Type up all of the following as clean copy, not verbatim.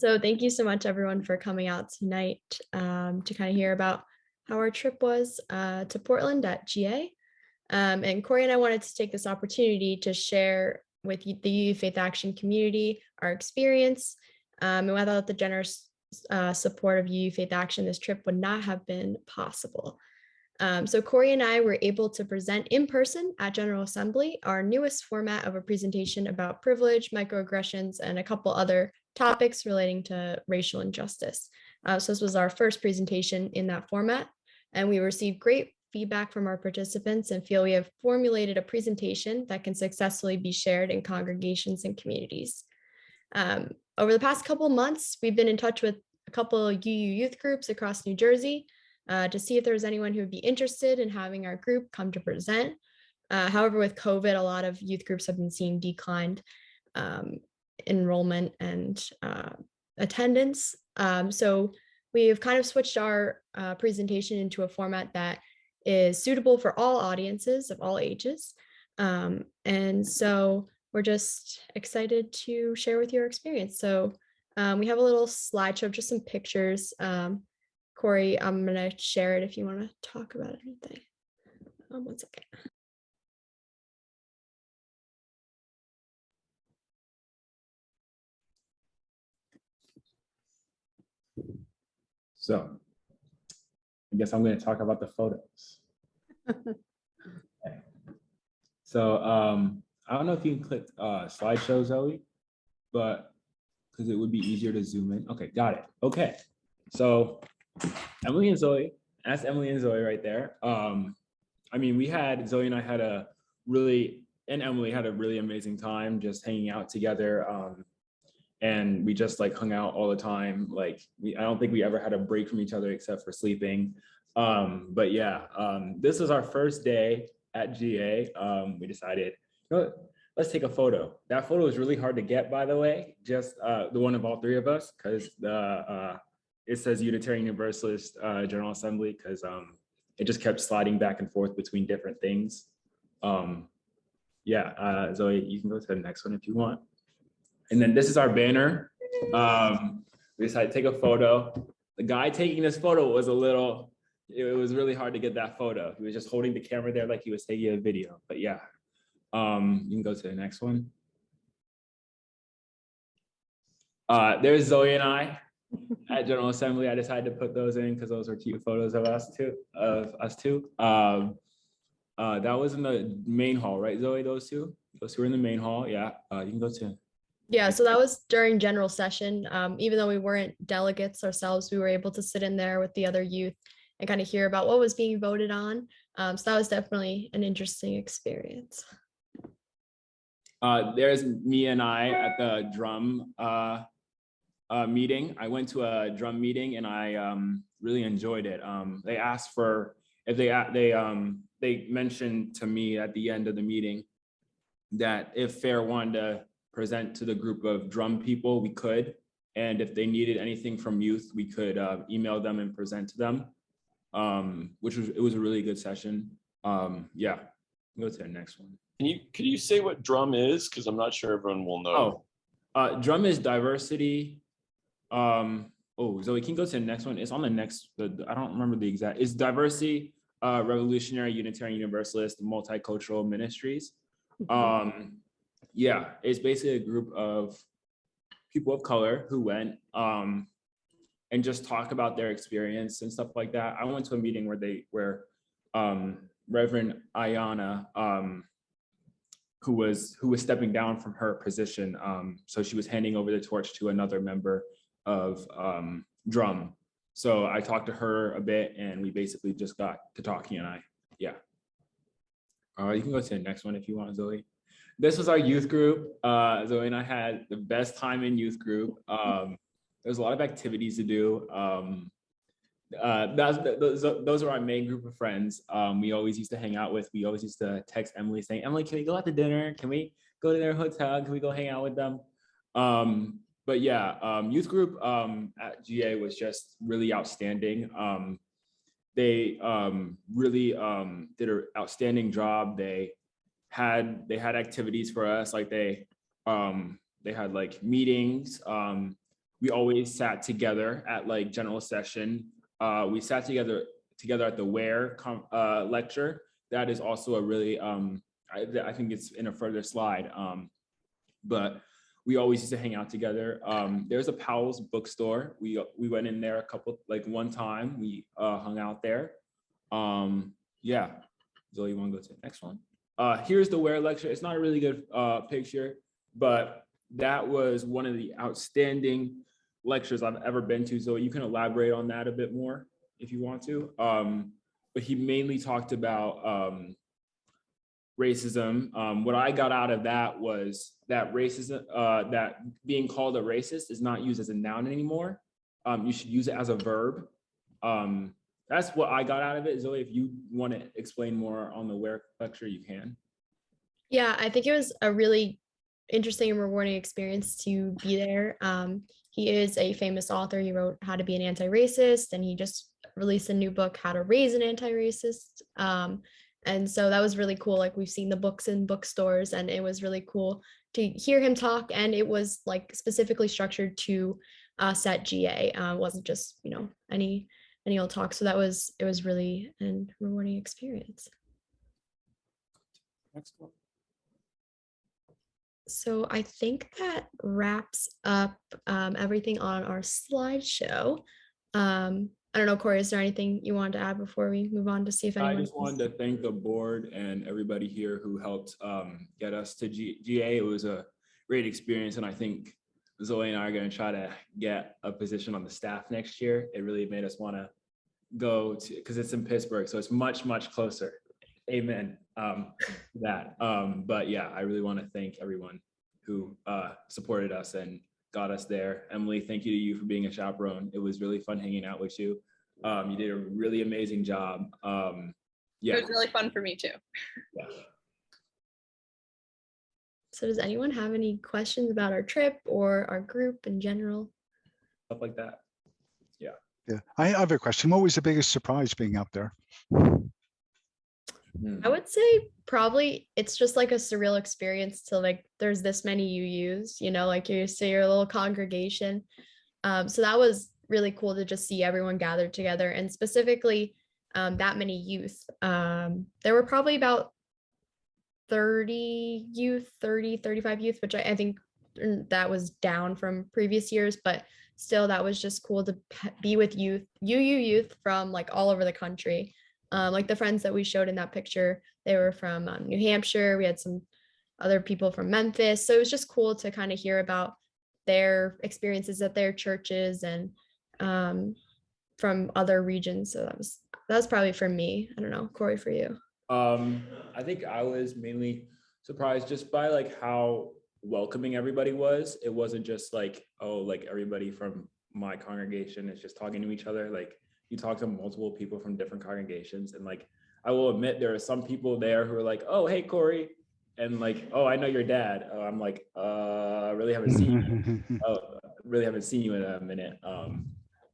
So thank you so much, everyone, for coming out tonight to kind of hear about how our trip was to Portland at GA. And Corey and I wanted to take this opportunity to share with the UU Faith Action community our experience. And without the generous support of UU Faith Action, this trip would not have been possible. So Corey and I were able to present in person at General Assembly our newest format of a presentation about privilege, microaggressions, and a couple other topics relating to racial injustice. So this was our first presentation in that format, and we received great feedback from our participants and feel we have formulated a presentation that can successfully be shared in congregations and communities. Over the past couple of months, we've been in touch with a couple of UU youth groups across New Jersey to see if there's anyone who would be interested in having our group come to present. However, with COVID, a lot of youth groups have been seeing declined enrollment and attendance. So we've kind of switched our presentation into a format that is suitable for all audiences of all ages. And so we're just excited to share with you our experience. So we have a little slideshow, just some pictures. Corey, I'm going to share it if you want to talk about anything. 1 second. So I guess I'm going to talk about the photos. Okay. So I don't know if you can click slideshow, Zoe, but because it would be easier to zoom in. Okay, got it. Okay, so Emily and Zoe, that's Emily and Zoe right there. I mean, Zoe and I had a really, and Emily had a really amazing time just hanging out together. And we just like hung out all the time. Like I don't think we ever had a break from each other except for sleeping. But yeah, this is our first day at GA. We decided, you know what, let's take a photo. That photo is really hard to get, by the way, just the one of all three of us, because it says Unitarian Universalist General Assembly, because it just kept sliding back and forth between different things. Yeah, Zoe, you can go to the next one if you want. And then this is our banner. We decided to take a photo. The guy taking this photo was it was really hard to get that photo. He was just holding the camera there like he was taking a video, but yeah. You can go to the next one. There's Zoe and I at General Assembly. I decided to put those in because those were cute photos of us too. That was in the main hall, right, Zoe? Those two were in the main hall. Yeah, you can go to. Yeah, so that was during general session. Even though we weren't delegates ourselves, we were able to sit in there with the other youth and kind of hear about what was being voted on. So that was definitely an interesting experience. There's me and I at the drum meeting. I went to a drum meeting and I really enjoyed it. They asked for, if they mentioned to me at the end of the meeting that if FAIR wanted to present to the group of drum people, we could. And if they needed anything from youth, we could email them and present to them, it was a really good session. Yeah, go to the next one. Can you say what drum is? Because I'm not sure everyone will know. Drum is diversity. Zoe, can you go to the next one? It's on the next, I don't remember the exact, it's diversity, revolutionary, Unitarian Universalist, multicultural ministries. Yeah, it's basically a group of people of color who went and just talk about their experience and stuff like that. I went to a meeting where Reverend Ayana, who was stepping down from her position, so she was handing over the torch to another member of drum. So I talked to her a bit, and we basically just got to talking, and yeah. You can go to the next one if you want, Zoe. This was our youth group. Zoe and I had the best time in youth group. There's a lot of activities to do. Those are our main group of friends. We always used to hang out with. We always used to text Emily saying, Emily, can we go out to dinner? Can we go to their hotel? Can we go hang out with them? But yeah, youth group at GA was just really outstanding. They really did an outstanding job. They had activities for us, like they had like meetings. we always sat together at like general session. We sat together at the WARE lecture. That is also a really, I think it's in a further slide, but we always used to hang out together. There's a Powell's bookstore. We went in there one time. We hung out there. Yeah, Zoe, you want to go to the next one? Here's the WARE lecture. It's not a really good picture, but that was one of the outstanding lectures I've ever been to. Zoe, you can elaborate on that a bit more if you want to. But he mainly talked about racism. What I got out of that was that racism, that being called a racist is not used as a noun anymore. You should use it as a verb. That's what I got out of it. Zoe, if you want to explain more on the WARE lecture, you can. Yeah, I think it was a really interesting and rewarding experience to be there. He is a famous author. He wrote How to Be an Anti-Racist, and he just released a new book, How to Raise an Anti-Racist. And so that was really cool. Like, we've seen the books in bookstores, and it was really cool to hear him talk. And it was like specifically structured to us at GA. It wasn't just, any old talk. So it was really a rewarding experience. Next one. So I think that wraps up everything on our slideshow. I don't know, Corey, is there anything you wanted to add before we move on to see if anyone? I just wanted to thank the board and everybody here who helped get us to GA. It was a great experience, and I think Zoe and I are going to try to get a position on the staff next year. It really made us want to go to, because it's in Pittsburgh, so it's much closer. Amen. But yeah, I really want to thank everyone who supported us and got us there. Emily, thank you to you for being a chaperone. It was really fun hanging out with you. You did a really amazing job. Yeah. It was really fun for me too. Yeah. So does anyone have any questions about our trip or our group in general? Stuff like that. Yeah. Yeah, I have a question. What was the biggest surprise being up there? I would say probably it's just like a surreal experience to like, there's this many UUs, like you see your little congregation. So that was really cool to just see everyone gathered together, and specifically that many youth. There were probably about 30 youth, 35 youth, which I think that was down from previous years, but still that was just cool to be with UU youth from like all over the country. Like the friends that we showed in that picture, they were from New Hampshire. We had some other people from Memphis. So it was just cool to kind of hear about their experiences at their churches and from other regions. So that was probably for me. I don't know, Corey, for you. I think I was mainly surprised just by like how welcoming everybody was. It wasn't just like, oh, like everybody from my congregation is just talking to each other. Like, you talk to multiple people from different congregations, and like, I will admit there are some people there who are like, oh, hey, Corey, and like, oh, I know your dad. I'm like, really haven't seen you. Really haven't seen you in a minute.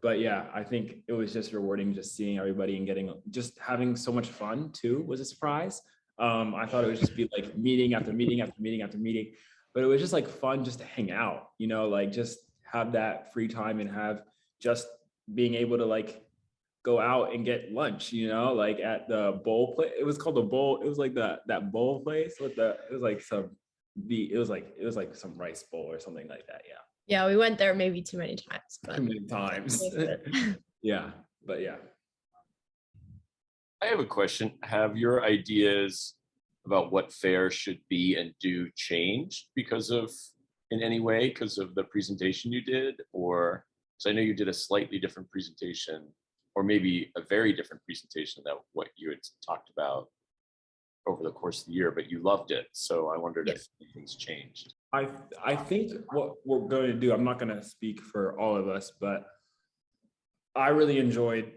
But yeah, I think it was just rewarding just seeing everybody and just having so much fun too was a surprise. I thought it would just be like meeting after meeting after meeting after meeting, but it was just like fun just to hang out, like just have that free time and have just being able to like go out and get lunch, like at the bowl place. It was called the bowl. It was like that bowl place it was like some rice bowl or something like that. Yeah. Yeah, we went there maybe too many times. Too many times. Yeah, but yeah. I have a question. Have your ideas about what FAIR should be and do changed in any way because of the presentation you did? Or, so I know you did a slightly different presentation, or maybe a very different presentation than what you had talked about over the course of the year, but you loved it. So I wondered if things changed. I think what we're going to do, I'm not going to speak for all of us, but I really enjoyed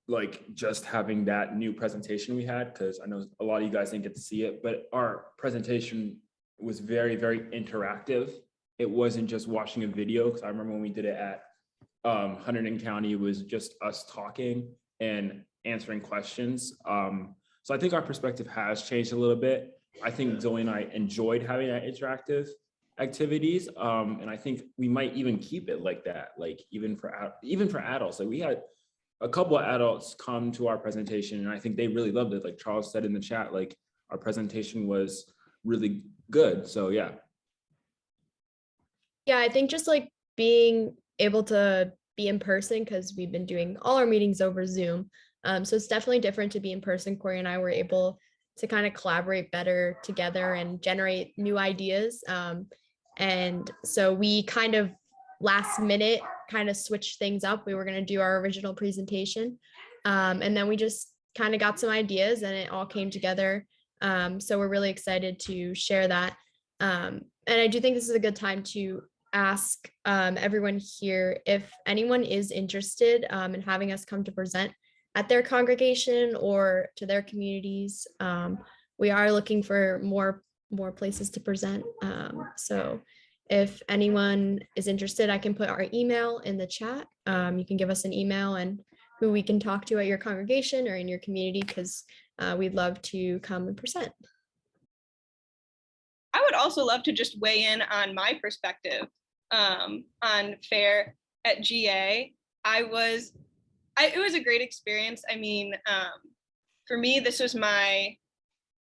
like just having that new presentation we had, because I know a lot of you guys didn't get to see it, but our presentation was very, very interactive. It wasn't just watching a video, because I remember when we did it at Hunterdon County, it was just us talking and answering questions. So I think our perspective has changed a little bit. I think Zoe and I enjoyed having that interactive activities. And I think we might even keep it like that, like even for adults. Like we had a couple of adults come to our presentation, and I think they really loved it. Like Charles said in the chat, like our presentation was really good. So yeah. Yeah, I think just like being able to be in person, because we've been doing all our meetings over Zoom. So it's definitely different to be in person. Corey and I were able to kind of collaborate better together and generate new ideas. And so we kind of last minute kind of switched things up. We were going to do our original presentation. And then we just kind of got some ideas and it all came together. So we're really excited to share that. And I do think this is a good time to ask everyone here if anyone is interested in having us come to present at their congregation or to their communities. We are looking for more places to present. So if anyone is interested, I can put our email in the chat. You can give us an email and who we can talk to at your congregation or in your community, because we'd love to come and present. I would also love to just weigh in on my perspective on FAIR at GA. It was a great experience. I mean, for me, this was my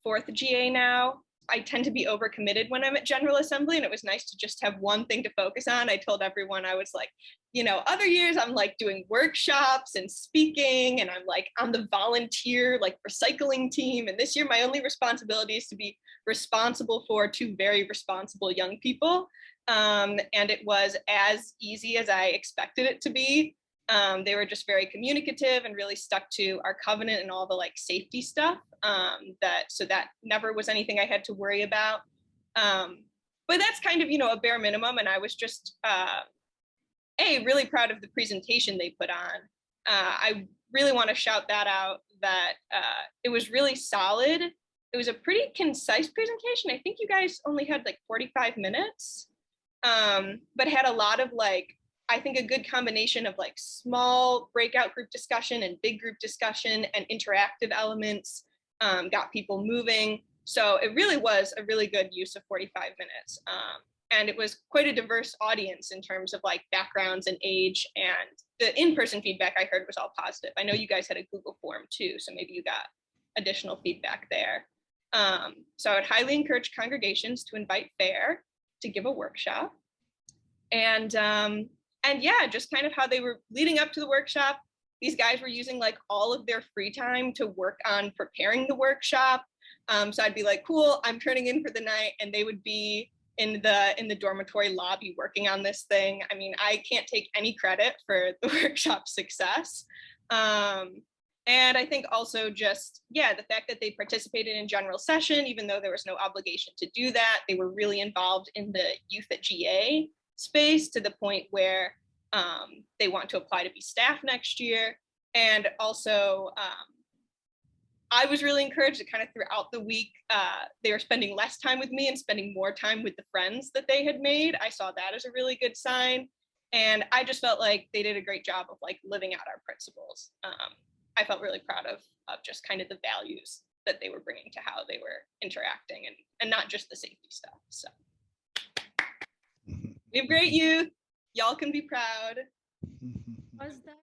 4th GA now. I tend to be overcommitted when I'm at General Assembly, and it was nice to just have one thing to focus on. I told everyone, I was like, you know, other years I'm like doing workshops and speaking, and I'm like on the volunteer like recycling team. And this year my only responsibility is to be responsible for 2 very responsible young people. And it was as easy as I expected it to be. They were just very communicative and really stuck to our covenant and all the like safety stuff. So that never was anything I had to worry about. But that's kind of, you know, a bare minimum. And I was just, really proud of the presentation they put on. I really want to shout that out, that it was really solid. It was a pretty concise presentation. I think you guys only had like 45 minutes, but had a lot of like, I think a good combination of like small breakout group discussion and big group discussion and interactive elements, got people moving. So it really was a really good use of 45 minutes. And it was quite a diverse audience in terms of like backgrounds and age, and the in-person feedback I heard was all positive. I know you guys had a Google form too, so maybe you got additional feedback there. So I would highly encourage congregations to invite FAIR to give a workshop. And yeah, just kind of how they were leading up to the workshop. These guys were using like all of their free time to work on preparing the workshop. So I'd be like, cool, I'm turning in for the night, and they would be in the dormitory lobby working on this thing. I mean, I can't take any credit for the workshop success. And I think also just, yeah, the fact that they participated in general session, even though there was no obligation to do that, they were really involved in the youth at GA space to the point where they want to apply to be staff next year. And also, I was really encouraged that kind of throughout the week, they were spending less time with me and spending more time with the friends that they had made. I saw that as a really good sign. And I just felt like they did a great job of like living out our principles. I felt really proud of just kind of the values that they were bringing to how they were interacting, and not just the safety stuff. So we have great youth. Y'all can be proud. Was that